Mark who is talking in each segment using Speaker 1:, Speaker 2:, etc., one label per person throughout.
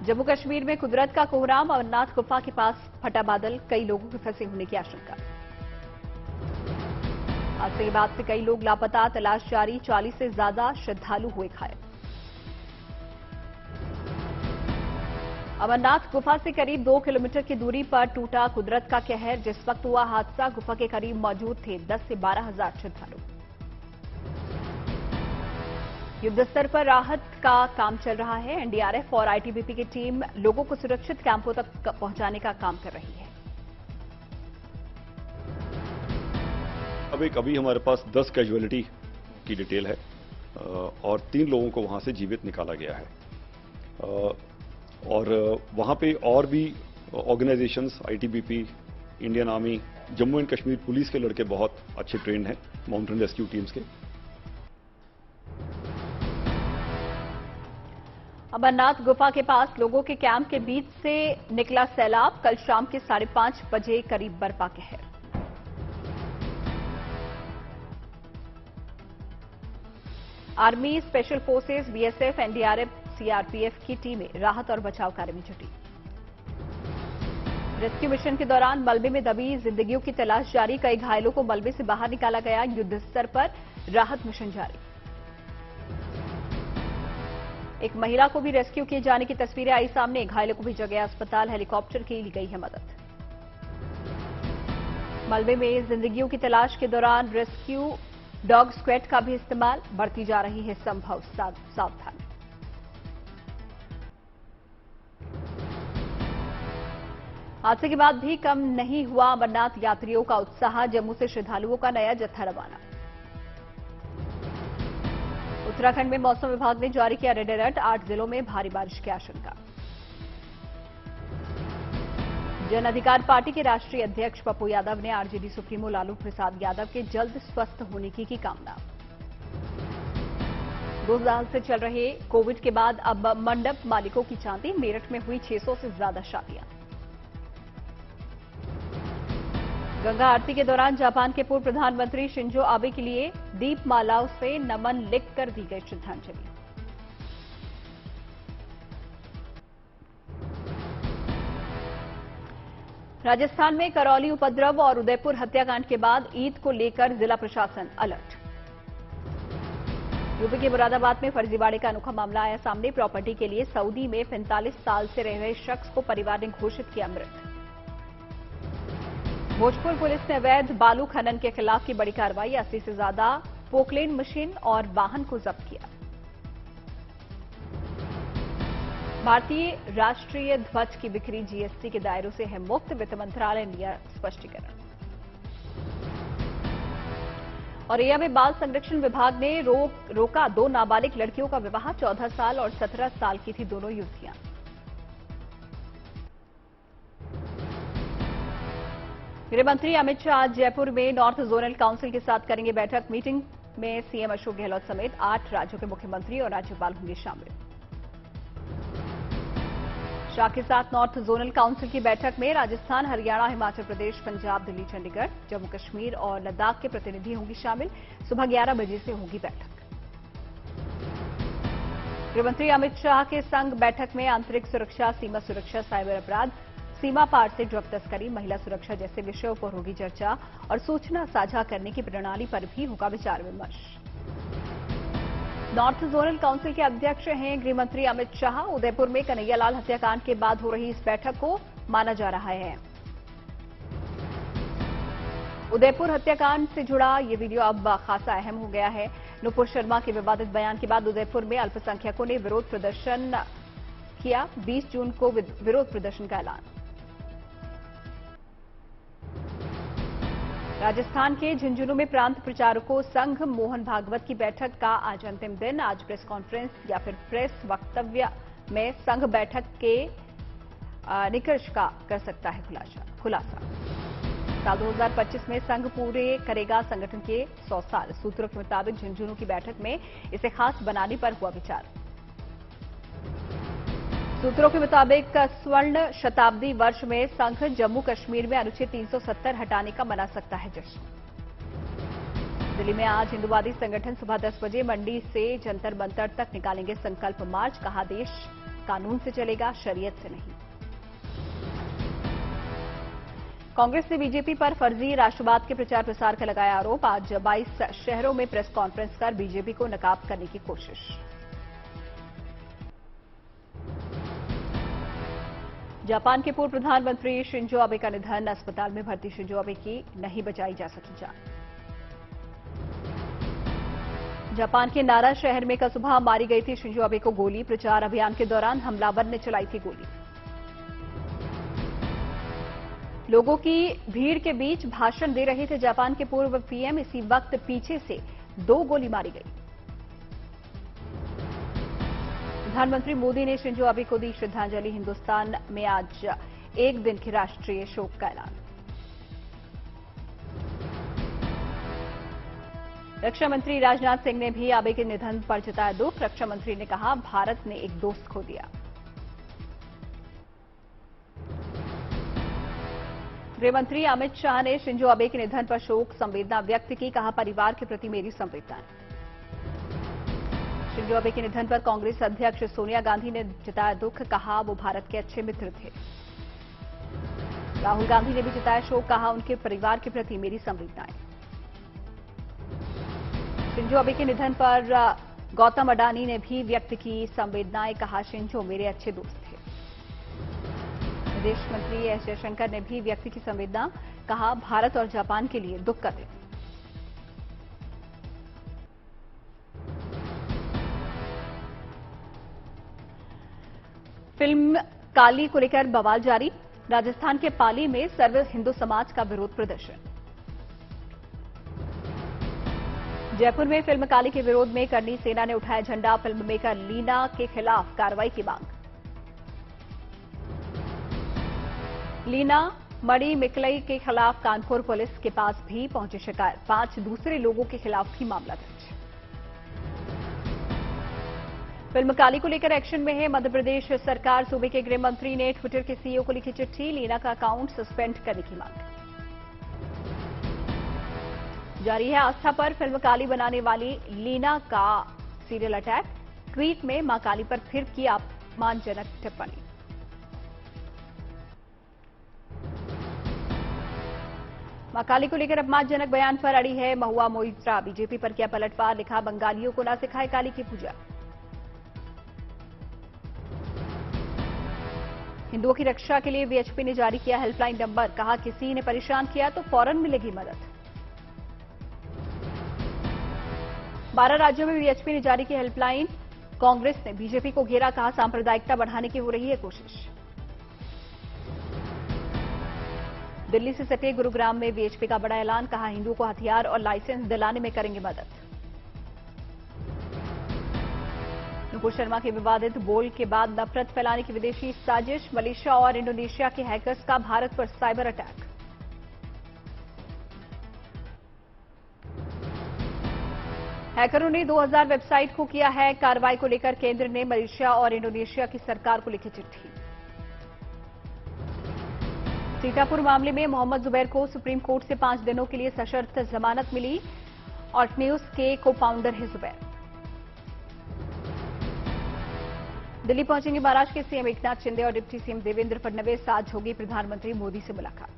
Speaker 1: जम्मू कश्मीर में कुदरत का कोहराम, अमरनाथ गुफा के पास फटा बादल, कई लोगों के फंसे होने की आशंका। हादसे के बाद से कई लोग लापता, तलाश जारी, 40 से ज्यादा श्रद्धालु हुए घायल। अमरनाथ गुफा से करीब 2 किलोमीटर की दूरी पर टूटा कुदरत का कहर। जिस वक्त हुआ हादसा, गुफा के करीब मौजूद थे 10 से 12 हजार श्रद्धालु। युद्ध स्तर पर राहत का काम चल रहा है। एनडीआरएफ और आईटीबीपी की टीम लोगों को सुरक्षित कैंपों तक पहुंचाने का काम कर रही है।
Speaker 2: अभी हमारे पास 10 कैजुअलिटी की डिटेल है और 3 लोगों को वहां से जीवित निकाला गया है। और वहां पे और भी organisations, ITBP, Indian army, Jammu and Kashmir police के लड़के बहुत अच्छे ट्रेंड हैं, माउंटेन रेस्क्यू टीम्स के।
Speaker 1: अमरनाथ गुफा के पास लोगों के कैंप के बीच से निकला सैलाब। कल शाम के 5:30 बजे करीब बरपा कहर। Army, special forces, BSF, NDRF, CRPF की टीमें राहत और बचाव कार्य में जुटी। रेस्क्यू मिशन के दौरान मलबे में दबी जिंदगियों की तलाश जारी। कई घायलों को मलबे से बाहर निकाला गया। युद्ध स्तर पर राहत मिशन जारी। एक महिला को भी रेस्क्यू किए जाने की तस्वीरें आई सामने। घायलों को भेजा गया अस्पताल। हेलीकॉप्टर की ली गई है मदद। मलबे में जिंदगियों की तलाश के दौरान रेस्क्यू डॉग स्क्वैड का भी इस्तेमाल। बढ़ती जा रही है संभव सावधानी। हादसे के बाद भी कम नहीं हुआ अमरनाथ यात्रियों का उत्साह। जम्मू से श्रद्धालुओं का नया जत्था रवाना। उत्तराखंड में मौसम विभाग ने जारी किया रेड अलर्ट। 8 जिलों में भारी बारिश की आशंका। जन अधिकार पार्टी के राष्ट्रीय अध्यक्ष पप्पू यादव ने आरजेडी सुप्रीमो लालू प्रसाद यादव के जल्द स्वस्थ होने की कामना। 2 साल से चल रहे कोविड के बाद अब मंडप मालिकों की चांदी। मेरठ में हुई 600 से ज्यादा शादियां। गंगा आरती के दौरान जापान के पूर्व प्रधानमंत्री शिंजो आबे के लिए दीपमालाओं से नमन लिखकर दी गई श्रद्धांजलि। राजस्थान में करौली उपद्रव और उदयपुर हत्याकांड के बाद ईद को लेकर जिला प्रशासन अलर्ट। यूपी के मुरादाबाद में फर्जीवाड़े का अनोखा मामला आया सामने। प्रॉपर्टी के लिए सऊदी में 45 साल से रह रहे शख्स को परिवार ने घोषित किया मृत। भोजपुर पुलिस ने अवैध बालू खनन के खिलाफ की बड़ी कार्रवाई। 80 से ज्यादा पोकलेन मशीन और वाहन को जब्त किया। भारतीय राष्ट्रीय ध्वज की बिक्री जीएसटी के दायरों से है मुक्त। वित्त मंत्रालय ने दिया स्पष्टीकरण। औरैया में बाल संरक्षण विभाग ने रोका 2 नाबालिग लड़कियों का विवाह। 14 साल और 17 साल की थी दोनों युवतियां। गृह मंत्री अमित शाह आज जयपुर में नॉर्थ जोनल काउंसिल के साथ करेंगे बैठक। मीटिंग में सीएम अशोक गहलोत समेत 8 राज्यों के मुख्यमंत्री और राज्यपाल होंगे शामिल। शाह के साथ नॉर्थ जोनल काउंसिल की बैठक में राजस्थान, हरियाणा, हिमाचल प्रदेश, पंजाब, दिल्ली, चंडीगढ़, जम्मू कश्मीर और लद्दाख के प्रतिनिधि होंगे शामिल। सुबह 11 बजे से होगी बैठक। गृहमंत्री अमित शाह के संग बैठक में आंतरिक सुरक्षा, सीमा सुरक्षा, साइबर अपराध, सीमा पार से ड्रग तस्करी, महिला सुरक्षा जैसे विषयों पर होगी चर्चा और सूचना साझा करने की प्रणाली पर भी होगा विचार विमर्श। नॉर्थ जोनल काउंसिल के अध्यक्ष हैं गृह मंत्री अमित शाह। उदयपुर में कन्हैयालाल हत्याकांड के बाद हो रही इस बैठक को माना जा रहा है। उदयपुर हत्याकांड से जुड़ा ये वीडियो अब खासा अहम हो गया है। नुपुर शर्मा के विवादित बयान के बाद उदयपुर में अल्पसंख्यकों ने विरोध प्रदर्शन किया। 20 जून को विरोध प्रदर्शन का ऐलान। राजस्थान के झुंझुनू में प्रांत प्रचारकों संघ मोहन भागवत की बैठक का आज अंतिम दिन। आज प्रेस कॉन्फ्रेंस या फिर प्रेस वक्तव्य में संघ बैठक के निष्कर्ष का कर सकता है खुलासा। साल 2025 में संघ पूरे करेगा संगठन के 100 साल। सूत्रों के मुताबिक झुंझुनू की बैठक में इसे खास बनाने पर हुआ विचार। सूत्रों के मुताबिक स्वर्ण शताब्दी वर्ष में संघ जम्मू कश्मीर में अनुच्छेद 370 हटाने का मना सकता है जश्न। दिल्ली में आज हिंदुवादी संगठन सुबह 10 बजे मंडी से जंतर मंतर तक निकालेंगे संकल्प मार्च। कहा देश कानून से चलेगा, शरीयत से नहीं। कांग्रेस ने बीजेपी पर फर्जी राष्ट्रवाद के प्रचार प्रसार का लगाया आरोप। आज 22 शहरों में प्रेस कॉन्फ्रेंस कर बीजेपी को नकाब करने की कोशिश। जापान के पूर्व प्रधानमंत्री शिंजो आबे का निधन। अस्पताल में भर्ती शिंजो आबे की नहीं बचाई जा सकी जान। जापान के नारा शहर में कल सुबह मारी गई थी शिंजो आबे को गोली। प्रचार अभियान के दौरान हमलावर ने चलाई थी गोली। लोगों की भीड़ के बीच भाषण दे रहे थे जापान के पूर्व पीएम। इसी वक्त पीछे से 2 गोली मारी गई। प्रधानमंत्री मोदी ने शिंजो आबे को दी श्रद्धांजलि। हिंदुस्तान में आज एक दिन के राष्ट्रीय शोक का ऐलान। रक्षा मंत्री राजनाथ सिंह ने भी आबे के निधन पर जताया दुख। रक्षा मंत्री ने कहा, भारत ने एक दोस्त खो दिया। गृह मंत्री अमित शाह ने शिंजो आबे के निधन पर शोक संवेदना व्यक्त की। कहा, परिवार के प्रति मेरी संवेदनाएं। शिंजो आबे के निधन पर कांग्रेस अध्यक्ष सोनिया गांधी ने जताया दुख। कहा, वो भारत के अच्छे मित्र थे। राहुल गांधी ने भी जताया शोक। कहा, उनके परिवार के प्रति मेरी संवेदनाएं। शिंजो आबे के निधन पर गौतम अडानी ने भी व्यक्त की संवेदनाएं। कहा, शिंजो मेरे अच्छे दोस्त थे। विदेश मंत्री एस जयशंकर ने भी व्यक्त की संवेदना। कहा, भारत और जापान के लिए दुख का दिन। फिल्म काली को लेकर बवाल जारी। राजस्थान के पाली में सर्व हिंदू समाज का विरोध प्रदर्शन। जयपुर में फिल्म काली के विरोध में करनी सेना ने उठाया झंडा। फिल्म मेकर लीना के खिलाफ कार्रवाई की मांग। लीना मणि मिकलई के खिलाफ कानपुर पुलिस के पास भी पहुंची शिकायत। 5 दूसरे लोगों के खिलाफ भी मामला दर्ज। फिल्म काली को लेकर एक्शन में है मध्य प्रदेश सरकार। सूबे के गृह मंत्री ने ट्विटर के सीईओ को लिखी चिट्ठी। लीना का अकाउंट सस्पेंड करने की मांग। जारी है आस्था पर फिल्म काली बनाने वाली लीना का सीरियल अटैक। ट्वीट में मां काली पर फिर की अपमानजनक टिप्पणी। मां काली को लेकर अपमानजनक बयान पर अड़ी है महुआ मोइत्रा। बीजेपी पर किया पलटवार। लिखा, बंगालियों को ना सिखाए काली की पूजा। हिंदुओं की रक्षा के लिए वीएचपी ने जारी किया हेल्पलाइन नंबर। कहा, किसी ने परेशान किया तो फौरन मिलेगी मदद। 12 राज्यों में वीएचपी ने जारी की हेल्पलाइन। कांग्रेस ने बीजेपी को घेरा। कहा, सांप्रदायिकता बढ़ाने की हो रही है कोशिश। दिल्ली से सटे गुरुग्राम में वीएचपी का बड़ा ऐलान। कहा, हिंदुओं को हथियार और लाइसेंस दिलाने में करेंगे मदद। नुपुर शर्मा के विवादित बोल के बाद नफरत फैलाने की विदेशी साजिश। मलेशिया और इंडोनेशिया के हैकर्स का भारत पर साइबर अटैक। हैकरों ने 2000 वेबसाइट को किया है। कार्रवाई को लेकर केंद्र ने मलेशिया और इंडोनेशिया की सरकार को लिखी चिट्ठी। सीतापुर मामले में मोहम्मद जुबैर को सुप्रीम कोर्ट से 5 दिनों के लिए सशर्त जमानत मिली। ऑल्ट न्यूज के को फाउंडर है जुबैर। दिल्ली पहुंचेंगे महाराष्ट्र के सीएम एकनाथ शिंदे और डिप्टी सीएम देवेंद्र फडणवीस। आज होगी प्रधानमंत्री मोदी से मुलाकात।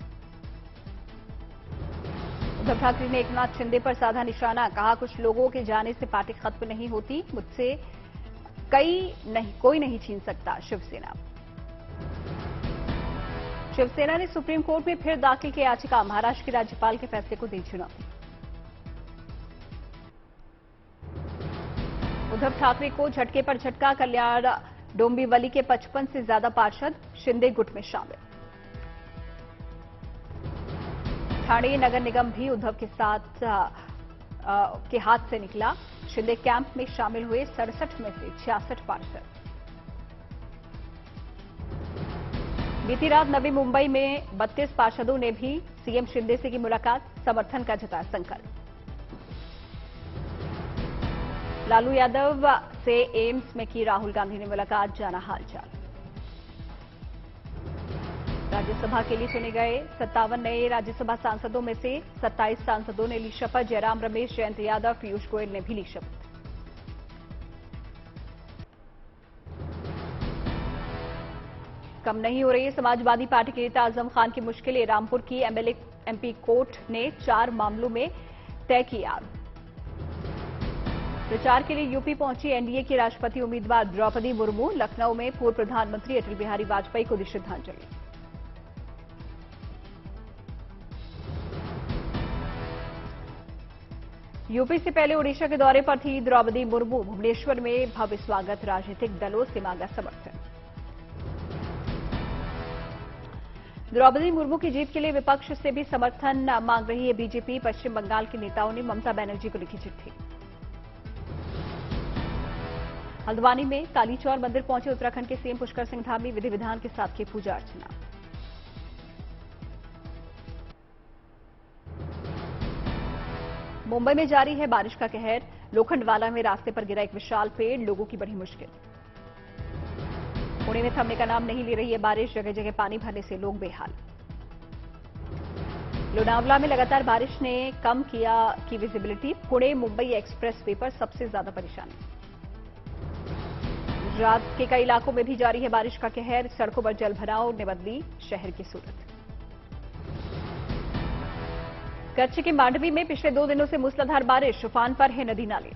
Speaker 1: उद्धव ठाकरे ने एकनाथ शिंदे पर साधा निशाना। कहा, कुछ लोगों के जाने से पार्टी खत्म नहीं होती। मुझसे कोई नहीं छीन सकता। शिवसेना ने सुप्रीम कोर्ट में फिर दाखिल की याचिका। महाराष्ट्र के राज्यपाल के फैसले को दी चुनौती। उद्धव ठाकरे को झटके पर झटका। कल्याण डोंबिवली के 55 से ज्यादा पार्षद शिंदे गुट में शामिल। ठाणे नगर निगम भी उद्धव के साथ के हाथ से निकला। शिंदे कैंप में शामिल हुए 67 में से 66 पार्षद। बीती रात नवी मुंबई में 32 पार्षदों ने भी सीएम शिंदे से की मुलाकात। समर्थन का जताया संकल्प। लालू यादव से एम्स में की राहुल गांधी ने मुलाकात। जाना हालचाल। राज्यसभा के लिए चुने गए 57 नए राज्यसभा सांसदों में से 27 सांसदों ने ली शपथ। जयराम रमेश, जयंत यादव, पीयूष गोयल ने भी ली शपथ। कम नहीं हो रही है समाजवादी पार्टी के नेता आजम खान की मुश्किलें। रामपुर की एमएलए एमपी कोर्ट ने 4 मामलों में तय किया। प्रचार के लिए यूपी पहुंची एनडीए की राष्ट्रपति उम्मीदवार द्रौपदी मुर्मू। लखनऊ में पूर्व प्रधानमंत्री अटल बिहारी वाजपेयी को दी श्रद्धांजलि। यूपी से पहले ओडिशा के दौरे पर थी द्रौपदी मुर्मू। भुवनेश्वर में भव्य स्वागत, राजनीतिक दलों से मांगा समर्थन। द्रौपदी मुर्मू की जीत के लिए विपक्ष से भी समर्थन मांग रही है बीजेपी। पश्चिम बंगाल के नेताओं ने ममता बनर्जी को लिखी चिट्ठी। हल्द्वानी में कालीचौर मंदिर पहुंचे उत्तराखंड के सीएम पुष्कर सिंह धामी। विधि विधान के साथ की पूजा अर्चना। मुंबई में जारी है बारिश का कहर। लोखंडवाला में रास्ते पर गिरा एक विशाल पेड़, लोगों की बड़ी मुश्किल। पुणे में थमने का नाम नहीं ले रही है बारिश। जगह जगह पानी भरने से लोग बेहाल। लोनावला में लगातार बारिश ने कम किया की visibility. Pune Mumbai express way पर सबसे ज्यादा परेशानी। गुजरात के कई इलाकों में भी जारी है बारिश का कहर। सड़कों पर जलभराव ने बदली शहर की सूरत। कच्छ के मांडवी में पिछले 2 दिनों से मूसलाधार बारिश। उफान पर है नदी नाले।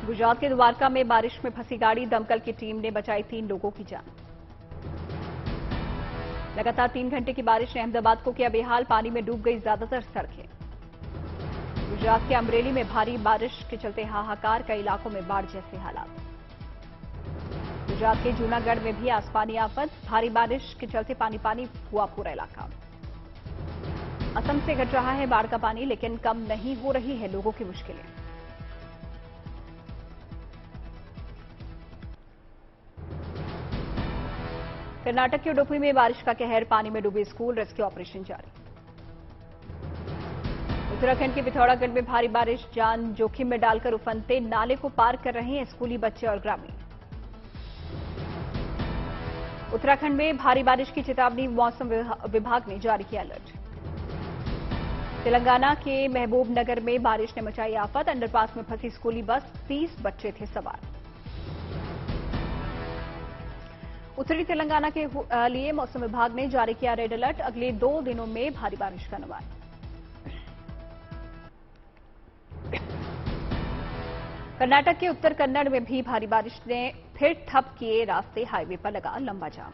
Speaker 1: गुजरात के द्वारका में बारिश में फंसी गाड़ी। दमकल की टीम ने बचाई 3 लोगों की जान। लगातार 3 घंटे की बारिश ने अहमदाबाद को किया बेहाल। पानी में डूब गई ज्यादातर सड़कें। गुजरात के अमरेली में भारी बारिश के चलते हाहाकार। कई इलाकों में बाढ़ जैसे हालात। गुजरात के जूनागढ़ में भी आसमानी आफत। भारी बारिश के चलते पानी पानी हुआ पूरा इलाका। असम से घट रहा है बाढ़ का पानी, लेकिन कम नहीं हो रही है लोगों की मुश्किलें। कर्नाटक के उडुपी में बारिश का कहर। पानी में डूबे स्कूल, रेस्क्यू ऑपरेशन जारी। उत्तराखंड के पिथौरागढ़ में भारी बारिश। जान जोखिम में डालकर उफनते नाले को पार कर रहे हैं स्कूली बच्चे और ग्रामीण। उत्तराखंड में भारी बारिश की चेतावनी। मौसम विभाग ने जारी किया अलर्ट। तेलंगाना के महबूब नगर में बारिश ने मचाई आफत। अंडरपास में फंसी स्कूली बस, 30 बच्चे थे सवार। उत्तरी तेलंगाना के लिए मौसम विभाग ने जारी किया रेड अलर्ट। अगले 2 दिनों में भारी बारिश का अनुमान। कर्नाटक के उत्तर कन्नड़ में भी भारी बारिश ने फिर ठप किए रास्ते। हाईवे पर लगा लंबा जाम।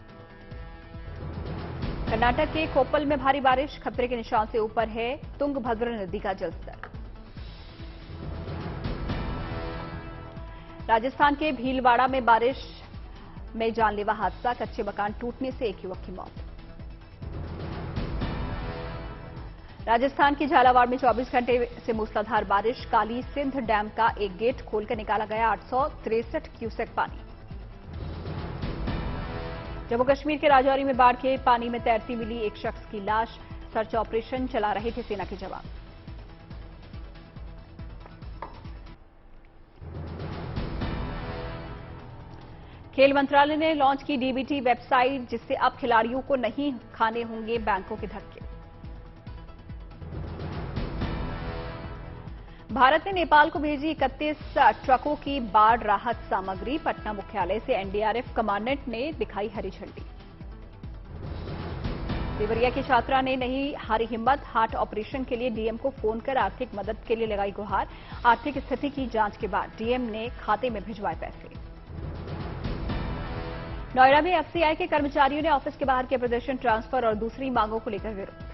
Speaker 1: कर्नाटक के कोप्पल में भारी बारिश। खतरे के निशान से ऊपर है तुंगभद्र नदी का जलस्तर। राजस्थान के भीलवाड़ा में बारिश में जानलेवा हादसा। कच्चे मकान टूटने से एक युवक की मौत। राजस्थान की झालावाड़ में 24 घंटे से मूसलाधार बारिश। काली सिंध डैम का एक गेट खोलकर निकाला गया 863 क्यूसेक पानी। जम्मू कश्मीर के राजौरी में बाढ़ के पानी में तैरती मिली एक शख्स की लाश। सर्च ऑपरेशन चला रहे थे सेना के जवान। खेल मंत्रालय ने लॉन्च की डीबीटी वेबसाइट, जिससे अब खिलाड़ियों को नहीं खाने होंगे बैंकों के धक्के। भारत ने नेपाल को भेजी 31 ट्रकों की बाढ़ राहत सामग्री। पटना मुख्यालय से एनडीआरएफ कमांडेंट ने दिखाई हरी झंडी। देवरिया की छात्रा ने नहीं हारी हिम्मत। हार्ट ऑपरेशन के लिए डीएम को फोन कर आर्थिक मदद के लिए लगाई गुहार। आर्थिक स्थिति की जांच के बाद डीएम ने खाते में भिजवाए पैसे। नोएडा में एफसीआई के कर्मचारियों ने ऑफिस के बाहर किया प्रदर्शन। ट्रांसफर और दूसरी मांगों को लेकर विरोध।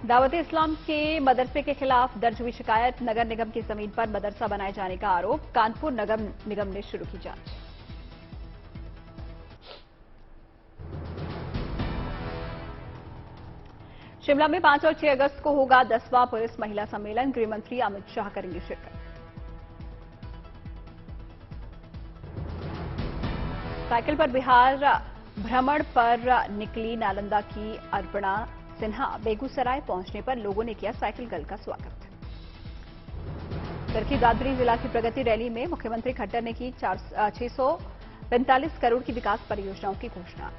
Speaker 1: दावत इस्लाम के मदरसे के खिलाफ दर्ज हुई शिकायत। नगर निगम की जमीन पर मदरसा बनाए जाने का आरोप। कानपुर नगर निगम ने शुरू की जांच। शिमला में 5 और 6 अगस्त को होगा 10वां पुलिस महिला सम्मेलन। गृहमंत्री अमित शाह करेंगे शिरकत। साइकिल पर बिहार भ्रमण पर निकली नालंदा की अर्पणा सिन्हा। बेगूसराय पहुंचने पर लोगों ने किया साइकिल गर्ल का स्वागत। चरखी दादरी जिला की प्रगति रैली में मुख्यमंत्री खट्टर ने की 645 करोड़ की विकास परियोजनाओं की घोषणा।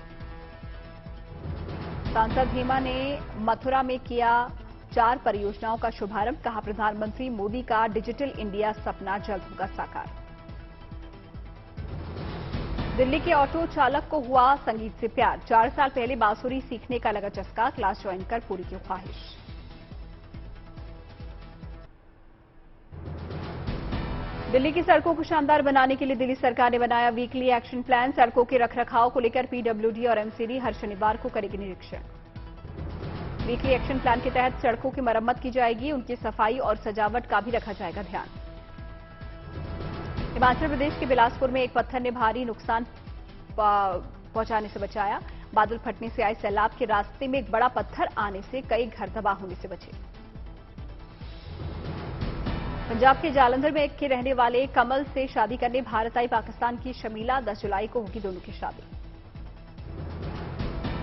Speaker 1: सांसद हेमा ने मथुरा में किया 4 परियोजनाओं का शुभारंभ। कहा, प्रधानमंत्री मोदी का डिजिटल इंडिया सपना जल्द होगा साकार। दिल्ली के ऑटो चालक को हुआ संगीत से प्यार। 4 साल पहले बांसुरी सीखने का लगा चस्का, क्लास ज्वाइन कर पूरी की ख्वाहिश। दिल्ली की सड़कों को शानदार बनाने के लिए दिल्ली सरकार ने बनाया वीकली एक्शन प्लान। सड़कों के रखरखाव को लेकर पीडब्ल्यूडी और एमसीडी हर शनिवार को करेगी निरीक्षण। वीकली एक्शन प्लान के तहत सड़कों की मरम्मत की जाएगी, उनकी सफाई और सजावट का भी रखा जाएगा ध्यान। हिमाचल प्रदेश के बिलासपुर में एक पत्थर ने भारी नुकसान पहुंचाने से बचाया। बादल फटने से आए सैलाब के रास्ते में एक बड़ा पत्थर आने से कई घर तबाह होने से बचे। पंजाब के जालंधर में के रहने वाले कमल से शादी करने भारत आई पाकिस्तान की शमीला। 10 जुलाई को होगी दोनों की शादी।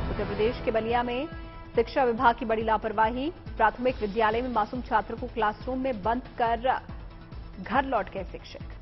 Speaker 1: उत्तर प्रदेश के बलिया में शिक्षा विभाग की बड़ी लापरवाही। प्राथमिक विद्यालय में मासूम छात्र को क्लासरूम में बंद कर घर लौट गए शिक्षक।